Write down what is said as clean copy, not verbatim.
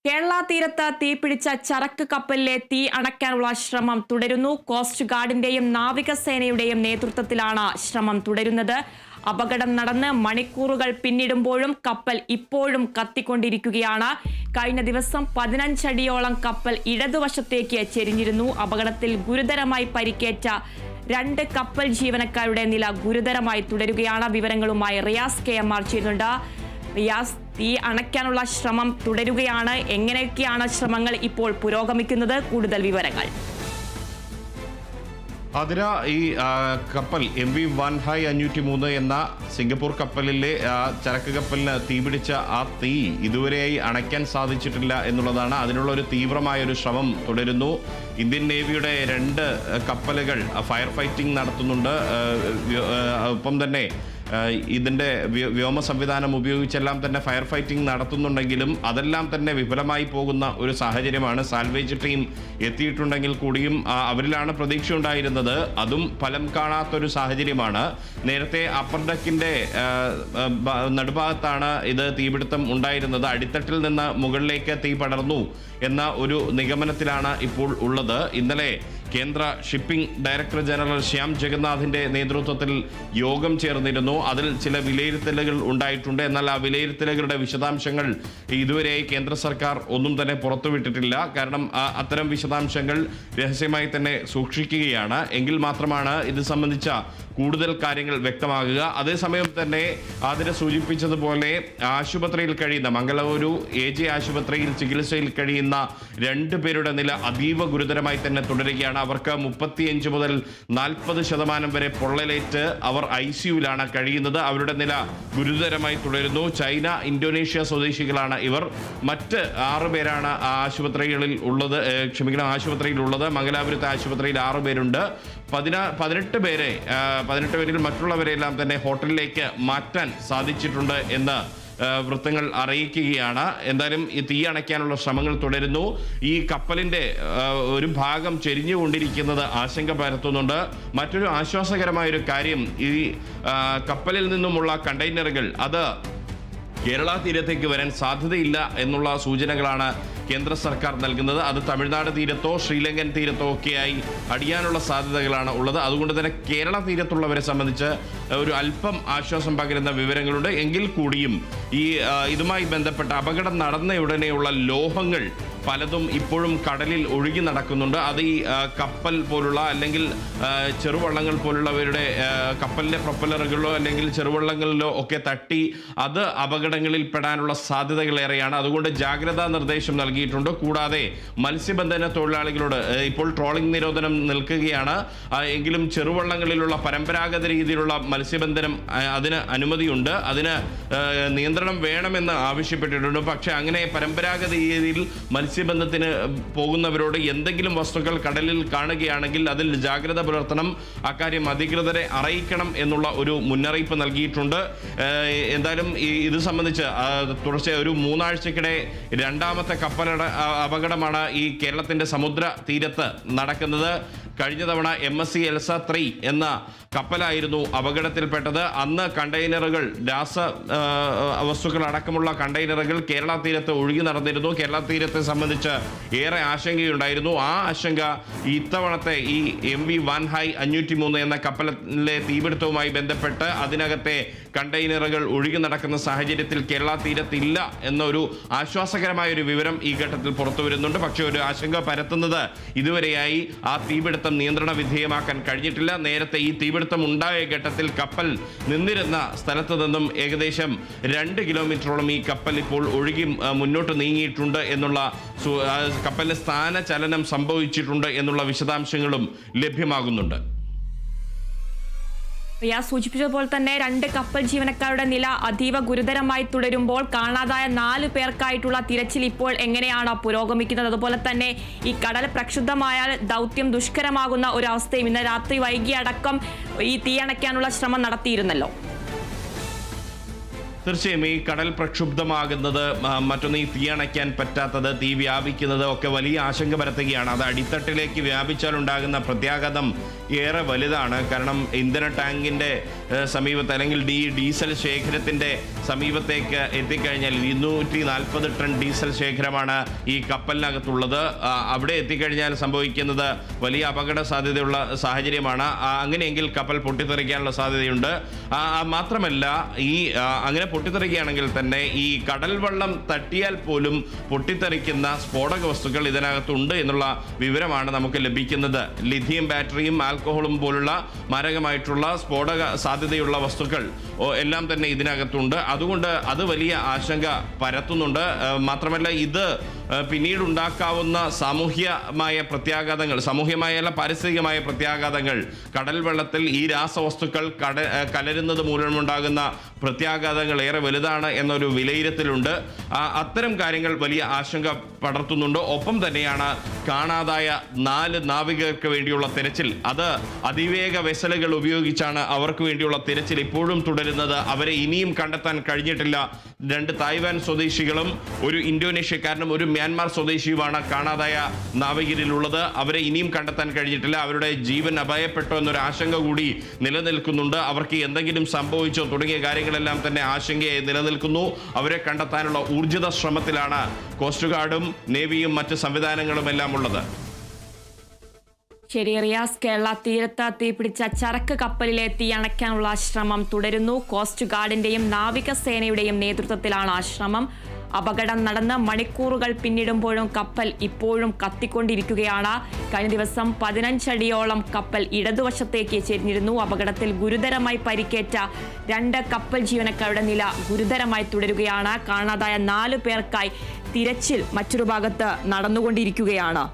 കേരള തീരത്ത് തീപിടിച്ച ചരക്ക് കപ്പലിലെ തീ അണയ്ക്കാനുള്ള ശ്രമം തുടരുന്നു. കോസ്റ്റ് ഗാർഡിന്റെയും നാവികസേനയുടെയും നേതൃത്വത്തിലാണ് ശ്രമം തുടരുന്നത്. അപകടം നടന്ന് മണിക്കൂറുകൾ പിന്നിടുമ്പോഴും കപ്പൽ ഇപ്പോഴും കത്തിക്കൊണ്ടിരിക്കുകയാണ്. കഴിഞ്ഞ ദിവസം 15 അടിയോളം കപ്പൽ ഇടതുവശത്തേക്ക് ചെരിഞ്ഞിരുന്നു. അപകടത്തിൽ ഗുരുതരമായി പരിക്കേറ്റ 2 കപ്പൽ ജീവനക്കാരുടെ നില ഗുരുതരമായി തുടരുകയാണ്. വിവരങ്ങളുമായി റിയാസ് KMR ചേരുന്നുണ്ട്. റിയാസ്, തീ അണയ്ക്കാനുള്ള ശ്രമം തുടരുകയാണ്. എങ്ങനെയൊക്കെയാണ് ശ്രമങ്ങൾ ഇപ്പോൾ പുരോഗമിക്കുന്നത്? കൂടുതൽ വിവരങ്ങൾ. അതിര, ഈ കപ്പൽ MV വൻഹായ് 503 എന്ന സിംഗപ്പൂർ കപ്പലിലെ ചരക്ക് കപ്പലിന് തീപിടിച്ച ആ തീ ഇതുവരെയായി അണയ്ക്കാൻ സാധിച്ചിട്ടില്ല എന്നുള്ളതാണ്. അതിനുള്ള ഒരു തീവ്രമായ ഒരു ശ്രമം തുടരുന്നു. ഇന്ത്യൻ നേവിയുടെ 2 കപ്പലുകൾ ഫയർ ഫൈറ്റിംഗ് നടത്തുന്നുണ്ട്. ഒപ്പം തന്നെ ഇതിൻ്റെ വ്യോമ സംവിധാനം ഉപയോഗിച്ചെല്ലാം തന്നെ ഫയർ ഫൈറ്റിംഗ് നടത്തുന്നുണ്ടെങ്കിലും അതെല്ലാം തന്നെ വിഫലമായി പോകുന്ന ഒരു സാഹചര്യമാണ്. സാൽവേജ് ടീം എത്തിയിട്ടുണ്ടെങ്കിൽ കൂടിയും അവരിലാണ് പ്രതീക്ഷ ഉണ്ടായിരുന്നത്. അതും ഫലം കാണാത്തൊരു സാഹചര്യമാണ്. നേരത്തെ അപ്പർ ഡെക്കിൻ്റെ നടുഭാഗത്താണ് ഇത് തീപിടുത്തം ഉണ്ടായിരുന്നത്. അടിത്തട്ടിൽ നിന്ന് മുകളിലേക്ക് തീ പടർന്നു എന്ന ഒരു നിഗമനത്തിലാണ് ഇപ്പോൾ ഉള്ളത്. ഇന്നലെ കേന്ദ്ര ഷിപ്പിംഗ് ഡയറക്ടർ ജനറൽ ശ്യാം ജഗന്നാഥിന്റെ നേതൃത്വത്തിൽ യോഗം ചേർന്നിരുന്നു. അതിൽ ചില വിലയിരുത്തലുകൾ ഉണ്ടായിട്ടുണ്ട്. എന്നാൽ ആ വിലയിരുത്തലുകളുടെ വിശദാംശങ്ങൾ ഇതുവരെ കേന്ദ്ര സർക്കാർ ഒന്നും തന്നെ പുറത്തുവിട്ടിട്ടില്ല. കാരണം അത്തരം വിശദാംശങ്ങൾ രഹസ്യമായി തന്നെ സൂക്ഷിക്കുകയാണ്. എങ്കിൽ മാത്രമാണ് ഇത് സംബന്ധിച്ച കൂടുതൽ കാര്യങ്ങൾ വ്യക്തമാകുക. അതേസമയം തന്നെ അതിനെ സൂചിപ്പിച്ചതുപോലെ ആശുപത്രിയിൽ കഴിയുന്ന മംഗളൂരു AJ ആശുപത്രിയിൽ ചികിത്സയിൽ കഴിയുന്ന 2 പേരുടെ നില അതീവ ഗുരുതരമായി തന്നെ തുടരുകയാണ്. അവർക്ക് 35 മുതൽ 40% വരെ പൊള്ളലേറ്റ് അവർ ICUവിലാണ് കഴിയുന്നത്. അവരുടെ നില ഗുരുതരമായി തുടരുന്നു. ചൈന, ഇന്തോനേഷ്യ സ്വദേശികളാണ് ഇവർ. മറ്റ് 6 പേരാണ് ആശുപത്രിയിൽ ഉള്ളത്. മംഗലാപുരത്തെ ആശുപത്രിയിൽ 6 പേരുണ്ട്. 18 പേരിൽ മറ്റുള്ളവരെല്ലാം തന്നെ ഹോട്ടലിലേക്ക് മാറ്റാൻ സാധിച്ചിട്ടുണ്ട് എന്ന് വൃത്തങ്ങൾ അറിയിക്കുകയാണ്. എന്തായാലും ഈ തീ അണയ്ക്കാനുള്ള ശ്രമങ്ങൾ തുടരുന്നു. ഈ കപ്പലിന്റെ ഒരു ഭാഗം ചെരിഞ്ഞുകൊണ്ടിരിക്കുന്നത് ആശങ്ക പരത്തുന്നുണ്ട്. മറ്റൊരു ആശ്വാസകരമായൊരു കാര്യം, ഈ കപ്പലിൽ നിന്നുമുള്ള കണ്ടെയ്നറുകൾ അത് കേരള തീരത്തേക്ക് വരാൻ സാധ്യതയില്ല എന്നുള്ള സൂചനകളാണ് കേന്ദ്ര സർക്കാർ നൽകുന്നത്. അത് തമിഴ്നാട് തീരത്തോ ശ്രീലങ്കൻ തീരത്തോ ഒക്കെയായി അടിയാനുള്ള സാധ്യതകളാണ് ഉള്ളത്. അതുകൊണ്ട് തന്നെ കേരള തീരത്തുള്ളവരെ സംബന്ധിച്ച് ഒരു അല്പം ആശ്വാസം പകരുന്ന വിവരങ്ങളുണ്ട്. എങ്കിൽ കൂടിയും ഇതുമായി ബന്ധപ്പെട്ട അപകടം നടന്ന ഉടനെയുള്ള ലോഹങ്ങൾ പലതും ഇപ്പോഴും കടലിൽ ഒഴുകി നടക്കുന്നുണ്ട്. അത് ഈ കപ്പൽ പോലുള്ള അല്ലെങ്കിൽ ചെറുവള്ളങ്ങൾ പോലുള്ളവരുടെ കപ്പലിൻ്റെ പ്രൊപ്പലറുകളിലോ അല്ലെങ്കിൽ ചെറുവള്ളങ്ങളിലോ ഒക്കെ തട്ടി അത് അപകടങ്ങളിൽ പെടാനുള്ള സാധ്യതകളേറെയാണ്. അതുകൊണ്ട് ജാഗ്രതാ നിർദ്ദേശം നൽകിയിട്ടുണ്ട്. കൂടാതെ മത്സ്യബന്ധന തൊഴിലാളികളോട് ഇപ്പോൾ ട്രോളിംഗ് നിരോധനം നിൽക്കുകയാണ്. എങ്കിലും ചെറുവള്ളങ്ങളിലുള്ള പരമ്പരാഗത രീതിയിലുള്ള മത്സ്യബന്ധനം അതിന് അനുമതിയുണ്ട്. അതിന് നിയന്ത്രണം വേണമെന്ന് ആവശ്യപ്പെട്ടിട്ടുണ്ട്. പക്ഷേ അങ്ങനെ പരമ്പരാഗത രീതിയിൽ മത്സ്യബന്ധത്തിന് പോകുന്നവരോട് എന്തെങ്കിലും വസ്തുക്കൾ കടലിൽ കാണുകയാണെങ്കിൽ അതിൽ ജാഗ്രത പുലർത്തണം. അക്കാര്യം അധികൃതരെ അറിയിക്കണം എന്നുള്ള ഒരു മുന്നറിയിപ്പ് നൽകിയിട്ടുണ്ട്. എന്തായാലും ഇത് സംബന്ധിച്ച് തുടർച്ചയായി ഒരു 3 ആഴ്ചക്കിടെ 2ാമത്തെ കപ്പൽ അപകടമാണ് ഈ കേരളത്തിന്റെ സമുദ്ര തീരത്ത് നടക്കുന്നത്. കഴിഞ്ഞ തവണ MSC എൽസ 3 എന്ന കപ്പലായിരുന്നു അപകടത്തിൽപ്പെട്ടത്. അന്ന് കണ്ടെയ്നറുകൾ, വസ്തുക്കൾ അടക്കമുള്ള കണ്ടെയ്നറുകൾ കേരള തീരത്ത് ഒഴുകി നടന്നിരുന്നു. കേരള തീരത്തെ സംബന്ധിച്ച് ഏറെ ആശങ്കയുണ്ടായിരുന്നു. ആ ആശങ്ക ഇത്തവണത്തെ ഈ MV വൻഹായ് 503 എന്ന കപ്പലിലെ തീപിടുത്തവുമായി ബന്ധപ്പെട്ട് അതിനകത്തെ കണ്ടെയ്നറുകൾ ഒഴുകി നടക്കുന്ന സാഹചര്യത്തിൽ കേരള തീരത്തില്ല എന്നൊരു ആശ്വാസകരമായ ഒരു വിവരം ഈ ഘട്ടത്തിൽ പുറത്തു വരുന്നുണ്ട്. പക്ഷേ ഒരു ആശങ്ക പരത്തുന്നത് ഇതുവരെയായി ആ തീപിടുത്തം നിയന്ത്രണ വിധേയമാക്കാൻ കഴിഞ്ഞിട്ടില്ല. നേരത്തെ ഈ തീപിടുത്തം ഉണ്ടായ ഘട്ടത്തിൽ കപ്പൽ നിന്നിരുന്ന സ്ഥലത്ത് നിന്നും ഏകദേശം 2 കിലോമീറ്ററോളം ഈ കപ്പൽ ഇപ്പോൾ ഒഴുകി മുന്നോട്ട് നീങ്ങിയിട്ടുണ്ട് എന്നുള്ള, കപ്പലിന് സ്ഥാനചലനം സംഭവിച്ചിട്ടുണ്ട് എന്നുള്ള വിശദാംശങ്ങളും ലഭ്യമാകുന്നുണ്ട്. റിയാസ് സൂചിപ്പിച്ചതുപോലെ തന്നെ 2 കപ്പൽ ജീവനക്കാരുടെ നില അതീവ ഗുരുതരമായി തുടരുമ്പോൾ കാണാതായ 4 പേർക്കായിട്ടുള്ള തിരച്ചിൽ ഇപ്പോൾ എങ്ങനെയാണ് പുരോഗമിക്കുന്നത്? അതുപോലെ തന്നെ ഈ കടൽ പ്രക്ഷുബ്ധമായാൽ ദൗത്യം ദുഷ്കരമാകുന്ന ഒരു അവസ്ഥയും ഇന്ന് രാത്രി വൈകിയടക്കം ഈ തീ അണയ്ക്കാനുള്ള ശ്രമം നടത്തിയിരുന്നല്ലോ. തീർച്ചയായും ഈ കടൽ പ്രക്ഷുബ്ധമാകുന്നത്, മറ്റൊന്ന് ഈ തീ അണയ്ക്കാൻ പറ്റാത്തത്, തീ വ്യാപിക്കുന്നത് ഒക്കെ വലിയ ആശങ്ക പരത്തുകയാണ്. അത് അടിത്തട്ടിലേക്ക് വ്യാപിച്ചാൽ ഉണ്ടാകുന്ന പ്രത്യാഘാതം ഏറെ വലുതാണ്. കാരണം ഇന്ധന ടാങ്കിൻ്റെ സമീപത്ത് അല്ലെങ്കിൽ ഡീസൽ ശേഖരത്തിൻ്റെ സമീപത്തേക്ക് എത്തിക്കഴിഞ്ഞാൽ 240 ടൺ ഡീസൽ ശേഖരമാണ് ഈ കപ്പലിനകത്തുള്ളത്. അവിടെ എത്തിക്കഴിഞ്ഞാൽ സംഭവിക്കുന്നത് വലിയ അപകട സാധ്യതയുള്ള സാഹചര്യമാണ്. അങ്ങനെയെങ്കിൽ കപ്പൽ പൊട്ടിത്തെറിക്കാനുള്ള സാധ്യതയുണ്ട്. മാത്രമല്ല അങ്ങനെ പൊട്ടിത്തെറിക്കുകയാണെങ്കിൽ തന്നെ ഈ കടൽ വെള്ളം തട്ടിയാൽ പോലും പൊട്ടിത്തെറിക്കുന്ന സ്ഫോടക വസ്തുക്കൾ ഇതിനകത്തുണ്ട് എന്നുള്ള വിവരമാണ് നമുക്ക് ലഭിക്കുന്നത്. ലിഥിയം ബാറ്ററിയും ആൽക്കഹോളും പോലുള്ള മാരകമായിട്ടുള്ള സ്ഫോടക സാധ്യതയുള്ള വസ്തുക്കൾ എല്ലാം തന്നെ ഇതിനകത്തുണ്ട്. അതുകൊണ്ട് അത് വലിയ ആശങ്ക പരത്തുന്നുണ്ട്. മാത്രമല്ല ഇത് പിന്നീട് ഉണ്ടാക്കാവുന്ന സാമൂഹ്യമായ പ്രത്യാഘാതങ്ങൾ, സാമൂഹ്യമായല്ല പാരിസ്ഥിതികമായ പ്രത്യാഘാതങ്ങൾ, കടൽ വെള്ളത്തിൽ ഈ രാസവസ്തുക്കൾ കലരുന്നത് മൂലമുണ്ടാകുന്ന പ്രത്യാഘാതങ്ങൾ ഏറെ വലുതാണ് എന്നൊരു വിലയിരുത്തലുണ്ട്. അത്തരം കാര്യങ്ങൾ വലിയ ആശങ്ക പടർത്തുന്നുണ്ട്. ഒപ്പം തന്നെയാണ് കാണാതായ 4 നാവികർക്ക് വേണ്ടിയുള്ള തിരച്ചിൽ. അത് അതിവേഗ വെസലുകൾ ഉപയോഗിച്ചാണ് അവർക്ക് വേണ്ടിയുള്ള തിരച്ചിൽ ഇപ്പോഴും തുടരുന്നത്. അവരെ ഇനിയും കണ്ടെത്താൻ കഴിഞ്ഞിട്ടില്ല. 2 തായ്വാൻ സ്വദേശികളും ഒരു ഇന്തോനേഷ്യക്കാരനും ഒരു മ്യാൻമാർ സ്വദേശിയുമാണ് കാണാതായ നാവികരിലുള്ളത്. അവരെ ഇനിയും കണ്ടെത്താൻ കഴിഞ്ഞിട്ടില്ല. അവരുടെ ജീവൻ അപായപ്പെട്ടോ എന്നൊരു ആശങ്ക കൂടി നിലനിൽക്കുന്നുണ്ട്. അവർക്ക് എന്തെങ്കിലും സംഭവിച്ചോ തുടങ്ങിയ കാര്യങ്ങളെല്ലാം തന്നെ ആശങ്കയായി നിലനിൽക്കുന്നു. അവരെ കണ്ടെത്താനുള്ള ഊർജിത ശ്രമത്തിലാണ് കോസ്റ്റ് ഗാർഡും നേവിയും മറ്റ് സംവിധാനങ്ങളും എല്ലാം ഉള്ളത്. ശരി റിയാസ്, കേരള തീരത്ത് തീപിടിച്ച ചരക്ക് കപ്പലിലെ തീ അണയ്ക്കാനുള്ള ശ്രമം തുടരുന്നു. കോസ്റ്റ് ഗാർഡിന്റെയും നാവികസേനയുടെയും നേതൃത്വത്തിലാണ് ശ്രമം. അപകടം നടന്ന് മണിക്കൂറുകൾ പിന്നിടുമ്പോഴും കപ്പൽ ഇപ്പോഴും കത്തിക്കൊണ്ടിരിക്കുകയാണ്. കഴിഞ്ഞ ദിവസം 15 അടിയോളം കപ്പൽ ഇടതുവശത്തേക്ക് ചെരിഞ്ഞിരുന്നു. അപകടത്തിൽ ഗുരുതരമായി പരിക്കേറ്റ 2 കപ്പൽ ജീവനക്കാരുടെ നില ഗുരുതരമായി തുടരുകയാണ്. കാണാതായ 4 പേർക്കായി തിരച്ചിൽ മറ്റൊരു ഭാഗത്ത് നടന്നുകൊണ്ടിരിക്കുകയാണ്.